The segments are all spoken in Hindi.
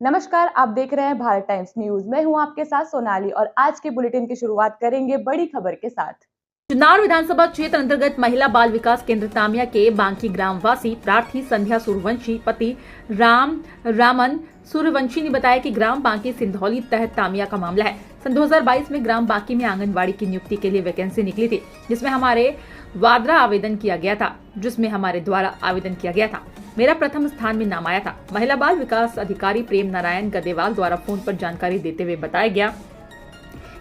नमस्कार, आप देख रहे हैं भारत टाइम्स न्यूज। मैं हूं आपके साथ सोनाली और आज के बुलेटिन की शुरुआत करेंगे बड़ी खबर के साथ। चुनार विधानसभा क्षेत्र अंतर्गत महिला बाल विकास केंद्र तामिया के बांकी ग्रामवासी प्रार्थी संध्या सूर्यवंशी पति रामन सूर्यवंशी ने बताया कि ग्राम बांकी सिंधौली तहत तामिया का मामला है। सन 2022 में ग्राम बांकी में आंगनबाड़ी की नियुक्ति के लिए वैकेंसी निकली थी, जिसमें हमारे द्वारा आवेदन किया गया था। मेरा प्रथम स्थान में नाम आया था। महिला बाल विकास अधिकारी प्रेम नारायण गदेवाल द्वारा फोन पर जानकारी देते हुए बताया गया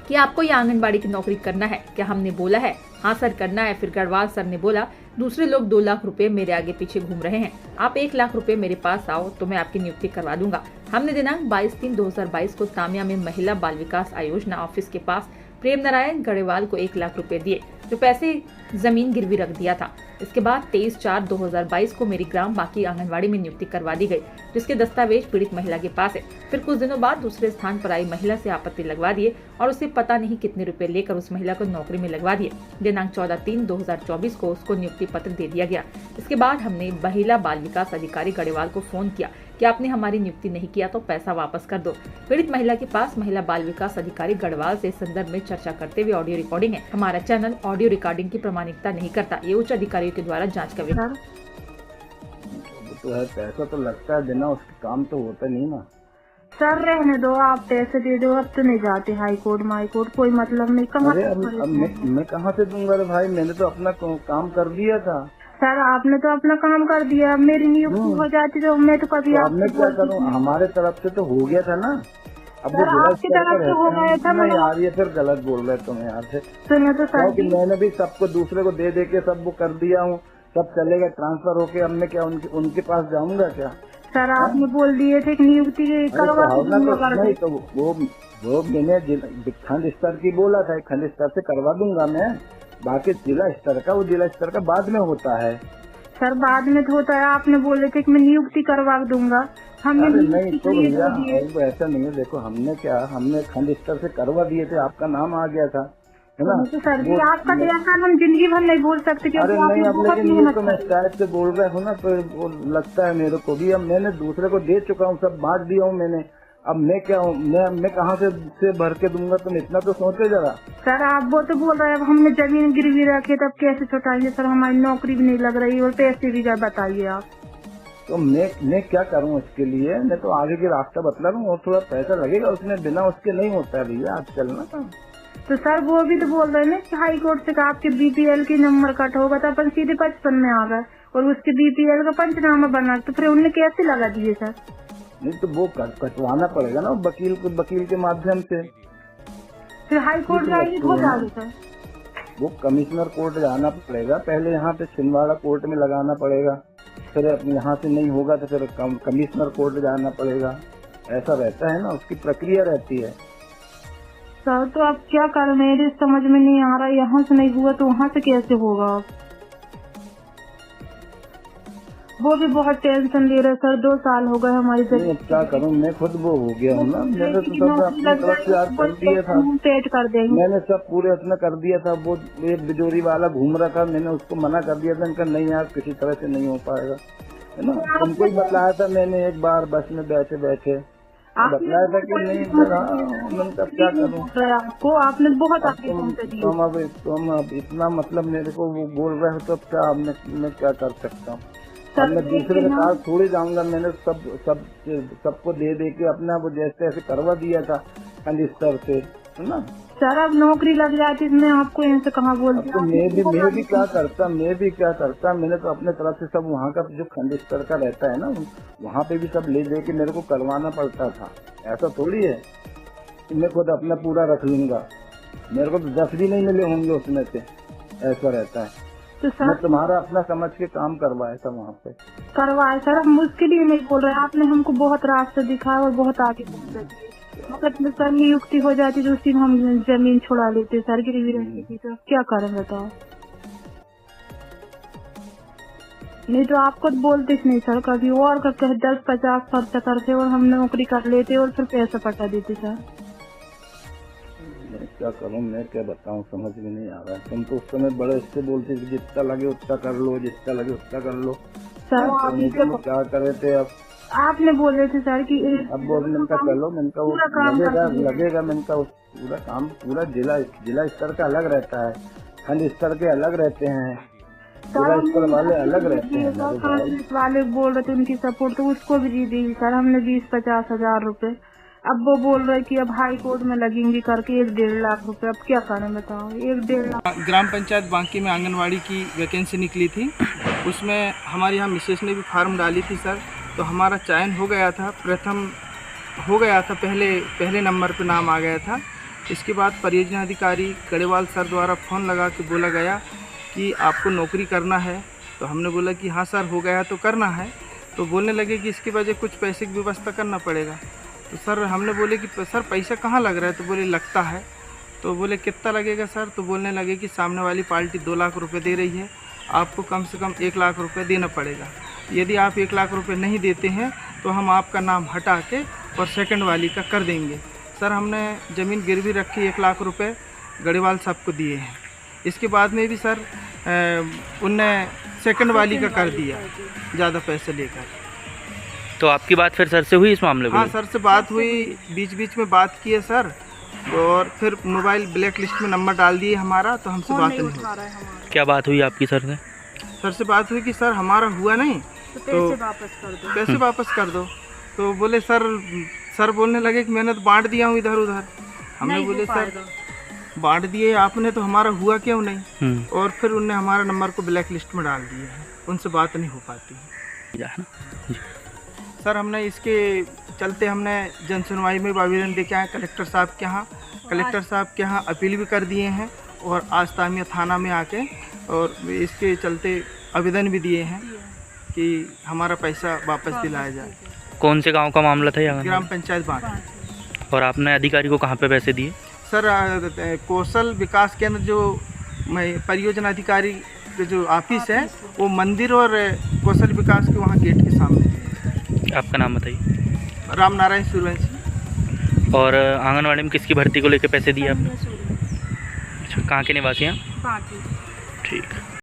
कि आपको ये आंगनबाड़ी की नौकरी करना है क्या? हमने बोला है हाँ सर करना है। फिर गढ़वाल सर ने बोला दूसरे लोग 2 लाख रुपए मेरे आगे पीछे घूम रहे हैं, आप 1 लाख रुपए मेरे पास आओ तो मैं आपकी नियुक्ति करवा दूंगा। हमने दिनांक 22/3/2022 को तामिया में महिला बाल विकास आयोजना ऑफिस के पास प्रेम नारायण गढ़वाल को 1 लाख रुपए दिए, जो पैसे जमीन गिरवी रख दिया था। इसके बाद 23/4/2022 को मेरी ग्राम बांकी आंगनबाड़ी में नियुक्ति करवा दी गई, जिसके दस्तावेज पीड़ित महिला के पास है। फिर कुछ दिनों बाद दूसरे स्थान पर आई महिला से आपत्ति लगवा दिए और उसे पता नहीं कितने रुपए लेकर उस महिला को नौकरी में लगवा दिए। दिनांक 14/3/2024 को उसको नियुक्ति पत्र दे दिया गया। इसके बाद हमने महिला बाल विकास अधिकारी गढ़वाल को फोन किया कि आपने हमारी नियुक्ति नहीं किया तो पैसा वापस कर दो। पीड़ित महिला के पास महिला बाल विकास अधिकारी गढ़वाल से संदर्भ में चर्चा करते हुए ऑडियो रिकॉर्डिंग है। हमारा चैनल ऑडियो रिकॉर्डिंग की प्रामाणिकता नहीं करता, ये उच्च अधिकारियों के द्वारा जांच का विषय तो है। पैसा तो लगता है, बिना उसके काम तो होता नहीं ना। सर रहने दो, आप पैसे दे दो, अब तो नहीं जाते हाई कोर्ट माई कोर्ट, कोई मतलब नहीं। कहाँ मैं कहाँ से दूंगा रे भाई, मैंने तो अपना काम कर दिया था। सर आपने तो अपना काम कर दिया, अब मेरी नियुक्ति हो जाती तो मैं तो कभी अब मैं क्या करूँ, हमारे तरफ से तो हो गया था ना। अब वो आपकी तरफ से हो गया था ना यार, ये फिर गलत बोल रहे तुम यार से। सुनो तो सर, मैंने भी सबको दूसरे को दे के सब वो कर दिया हूँ, सब चलेगा ट्रांसफर होके। अब मैं क्या उनके पास जाऊंगा क्या? सर आपने बोल दिए थे नियुक्ति करवा, नहीं तो वो मैंने खंड स्तर की बोला था, खंड स्तर से करवा दूंगा मैं। बाकी जिला स्तर का, वो जिला स्तर का बाद में होता है। सर बाद में तो होता है, आपने बोले थे कि मैं नियुक्ति करवा दूंगा। हमने नहीं तो भैया ऐसा नहीं है। देखो हमने खंड स्तर से करवा दिए थे, आपका नाम आ गया था, है ना? तो सर जी आपका ध्यान हम जिंदगी भर नहीं भूल सकते। अरे नहीं, अब लेकिन ये तो मैं शायद से बोल रहा हूँ ना, तो वो लगता है मेरे को भी। अब मैंने दूसरे को दे चुका हूँ, सब बांट दिया हूँ मैंने। अब मैं क्या हूँ, मैं कहाँ से भर के दूंगा? तुम इतना तो सोचो जरा। सर आप वो तो बोल रहे हैं, अब हमने जमीन गिरवी रखी तब कैसे छुटाएंगे? सर हमारी नौकरी भी नहीं लग रही और पैसे भी बताइए आप। तो मैं क्या करूँ इसके लिए? मैं तो आगे की रास्ता बतला रहा हूँ, और थोड़ा पैसा लगेगा उसमें, बिना उसके नहीं होता है भैया आजकल ना काम। तो सर वो भी तो बोल रहे हैं कि हाई कोर्ट से आपके बीपीएल की नंबर कट होगा तो अपन सीधे 55 में आ गए और उसके बीपीएल का पंचनामा बना, तो फिर उनने कैसे लगा दिए सर? नहीं तो वो कटवाना पड़ेगा ना वकील के माध्यम से। फिर हाई कोर्ट जाएगी हो जाएगी सर? वो कमिश्नर कोर्ट जाना पड़ेगा पहले, यहाँ पे छिंदवाड़ा कोर्ट में लगाना पड़ेगा, फिर यहाँ से नहीं होगा तो फिर कमिश्नर कोर्ट जाना पड़ेगा। ऐसा रहता है ना, उसकी प्रक्रिया रहती है। सर तो आप क्या कर रहे हैं, समझ में नहीं आ रहा। यहाँ से नहीं हुआ तो वहाँ से कैसे होगा? वो भी बहुत टेंशन ले रहे सर, 2 साल हो गए हमारी। क्या करूँ, मैं खुद वो हो गया हूँ ना। मैंने तो सब अपनी तरफ से याद कर दिया था, पेट कर देंगे। मैंने सब पूरे अपना कर दिया था। वो एक बिजोरी वाला घूम रहा था, मैंने उसको मना कर दिया था, इनका नहीं यार किसी तरह से नहीं हो पाएगा, है ना। उनको ही बताया था मैंने, एक बार बस में बैठे बताया था कि नहीं मैं तब क्या करूँ। आपको आपने बहुत तुम अब इतना मतलब मेरे को वो बोल रहे हो, तो क्या मैं क्या कर सकता हूँ? अब मैं दूसरे के पास थोड़ी जाऊंगा। मैंने सबको दे के अपना वो जैसे ऐसे करवा दिया था खंड स्तर से, है ना। सर अब नौकरी लग जाती मैं आपको यहाँ से कहाँ बोल तो मैं भी क्या करता। मैंने तो अपने तरफ से सब वहाँ का जो खंड स्तर का रहता है ना, वहाँ पे भी सब ले के मेरे को करवाना पड़ता था। ऐसा थोड़ी है कि मैं खुद अपना पूरा रख लूंगा। मेरे को तो 10 भी नहीं मिले होंगे उसमें से, ऐसा रहता है। तो सर मैं तुम्हारा अपना समझ के काम करवाया था वहाँ पे। करवाए सर, हम उसके लिए नहीं बोल रहे। आपने हमको बहुत रास्ता दिखाया और बहुत आगे पहुँचा दिए। मतलब सर नियुक्ति हो जाती तो उसी में हम जमीन छुड़ा लेते सर, गिरवी रहती थी। तो क्या करें बताओ? नहीं तो आपको बोलते नहीं सर कभी और करके 10-50 खर्चा करते और हम नौकरी कर लेते और फिर पैसा पटा देते सर। क्या करूँ, मैं क्या बताऊँ, समझ में नहीं आ रहा है। तुम तो उस समय बड़े इससे बोलते थे जितना लगे उतना कर लो, जितना लगे उतना कर लो। सर तो अभी तुम देखो, क्या कर रहे थे अब आपने बोल रहे थे सर कि अब बोलने का चलो, मैंने कहा वो पूरा काम लगेगा मैंने कहा पूरा काम पूरा जिला स्तर का अलग रहता है, खंड स्तर के अलग रहते हैं, जिला स्तर वाले अलग रहते हैं। मेरे भाई पुलिस वाले बोल रहे थे उनकी सपोर्ट, तो उसको भी दी सर हमने 20-50 हजार रुपए। अब वो बोल रहे कि अब हाई कोर्ट में लगेंगे करके 1-1.5 लाख रुपए। अब क्या करें बताओ, 1-1.5 लाख। ग्राम पंचायत बांकी में आंगनवाड़ी की वैकेंसी निकली थी, उसमें हमारे यहाँ मिसेस ने भी फार्म डाली थी सर। तो हमारा चयन हो गया था, प्रथम हो गया था, पहले नंबर पे नाम आ गया था। इसके बाद परियोजना अधिकारी गढ़ेवाल सर द्वारा फ़ोन लगा के बोला गया कि आपको नौकरी करना है। तो हमने बोला कि हाँ सर हो गया तो करना है। तो बोलने लगे कि इसके वजह कुछ पैसे की व्यवस्था करना पड़ेगा। तो सर हमने बोले कि सर पैसा कहाँ लग रहा है, तो बोले लगता है। तो बोले कितना लगेगा सर, तो बोलने लगे कि सामने वाली पार्टी 2 लाख रुपए दे रही है, आपको कम से कम 1 लाख रुपए देना पड़ेगा। यदि आप 1 लाख रुपए नहीं देते हैं तो हम आपका नाम हटा के और सेकंड वाली का कर देंगे। सर हमने ज़मीन गिरवी रखी, 1 लाख रुपए गढ़ेवाल साहब को दिए हैं। इसके बाद में भी सर उनने सेकंड वाली का कर दिया ज़्यादा पैसे लेकर। तो आपकी बात फिर सर से हुई इस मामले में? हाँ सर से बात हुई, बीच में बात की है सर, और फिर मोबाइल ब्लैक लिस्ट में नंबर डाल दिए हमारा, तो हमसे बात नहीं हुई। क्या बात हुई आपकी सर से? सर से बात हुई कि सर हमारा हुआ नहीं तो पैसे वापस कर दो। तो बोले सर बोलने लगे कि मैंने तो बांट दिया हूँ इधर उधर। हमने बोले सर बांट दिए आपने तो हमारा हुआ क्यों नहीं। और फिर उनने हमारा नंबर को ब्लैक लिस्ट में डाल दिया है, उनसे बात नहीं हो पाती है। सर हमने इसके चलते हमने जन सुनवाई में आवेदन दे के आए कलेक्टर साहब के यहाँ। कलेक्टर साहब के यहाँ अपील भी कर दिए हैं और आज तामिया थाना में आके और इसके चलते आवेदन भी दिए हैं कि हमारा पैसा वापस दिलाया जाए। कौन से गांव का मामला था यहाँ? ग्राम पंचायत बांकी। और आपने अधिकारी को कहाँ पे पैसे दिए? सर कौशल विकास केंद्र जो परियोजना अधिकारी जो ऑफिस है वो मंदिर और कौशल विकास के वहाँ गेट के सामने। आपका नाम बताइए। राम नारायण सूर्यवंशी। और आंगनवाड़ी में किसकी भर्ती को लेकर पैसे दिए आपने? अच्छा, कहाँ के निवासी हैं? बाकी ठीक।